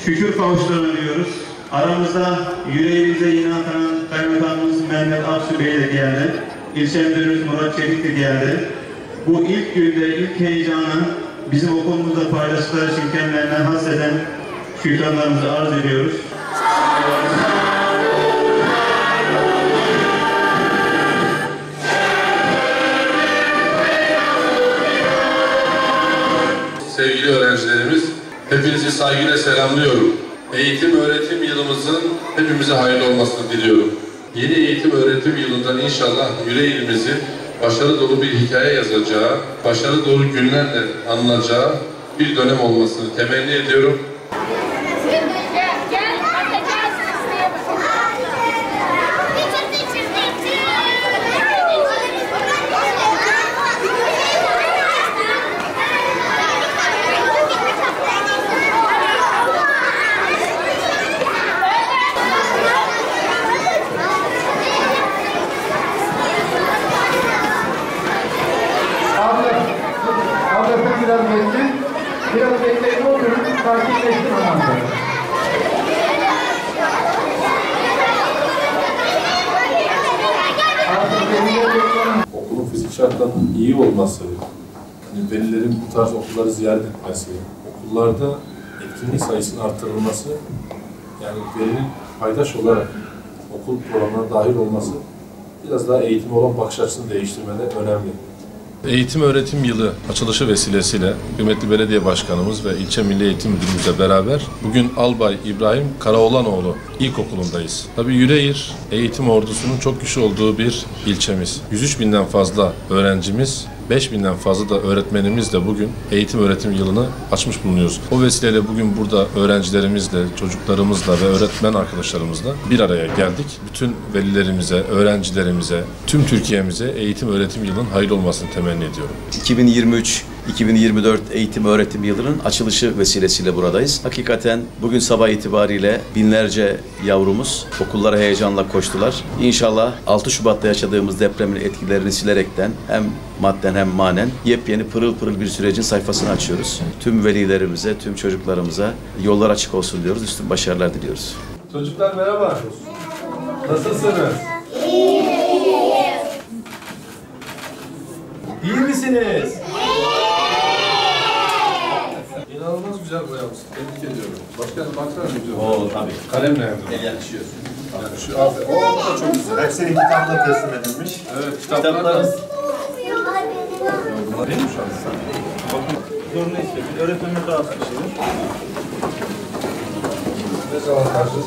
şükür kavuşlarını diliyoruz. Aramızda yüreğimize yine atanan Kaymakamımız Mehmet Aksu Bey de geldi. İlçe Müdürümüz Murat Çelik de geldi. Bu ilk günde, ilk heyecanı bizim okulumuzda paylaştıkları için kendilerine hasreden şükranlarımızı arz ediyoruz. Sevgili öğrencilerimiz, hepinizi saygıyla selamlıyorum. Eğitim öğretim yılımızın hepimize hayırlı olmasını diliyorum. Yeni eğitim öğretim yılından inşallah yüreğimizin başarı dolu bir hikaye yazacağı, başarı dolu günlerle anılacağı bir dönem olmasını temenni ediyorum. Biraz bekleyin, oturun, takipleştin ondan. Okulun fizik şartlarının iyi olması, yani velilerin bu tarz okulları ziyaret etmesi, okullarda etkinlik sayısının artırılması, yani velinin paydaş olarak okul programına dahil olması biraz daha eğitime olan bakış açısını değiştirmede önemli. Eğitim öğretim yılı açılışı vesilesiyle kıymetli belediye başkanımız ve ilçe milli eğitim müdürümüzle beraber bugün Albay İbrahim Karaoğlanoğlu İlkokulu'ndayız. Tabii Yüreğir eğitim ordusunun çok güçlü olduğu bir ilçemiz. 103 binden fazla öğrencimiz, 5.000'den fazla da öğretmenimizle bugün eğitim öğretim yılını açmış bulunuyoruz. O vesileyle bugün burada öğrencilerimizle, çocuklarımızla ve öğretmen arkadaşlarımızla bir araya geldik. Bütün velilerimize, öğrencilerimize, tüm Türkiye'mize eğitim öğretim yılının hayırlı olmasını temenni ediyorum. 2023-2024 eğitim öğretim yılının açılışı vesilesiyle buradayız. Hakikaten bugün sabah itibariyle binlerce yavrumuz okullara heyecanla koştular. İnşallah 6 Şubat'ta yaşadığımız depremin etkilerini silerekten hem madden hem manen yepyeni pırıl pırıl bir sürecin sayfasını açıyoruz. Tüm velilerimize, tüm çocuklarımıza yollar açık olsun diyoruz. Üstün başarılar diliyoruz. Çocuklar merhaba. Nasılsınız? İyi misiniz? İnanılmaz güzel boyamışsın. Tebrik ediyorum. Başkanım baksana ne güzel. Oo tabii. Kalem nerede? El yakışıyor. Yakışıyor. Aferin. Oo bu da çok güzel. Hepsinin kitapla teslim edilmiş. Evet kitaplarımız. Bunlar değil mi şu an? Zorunlu istedik. Öğretmenimiz rahatsız bir şeydir. Ne zaman karşınız?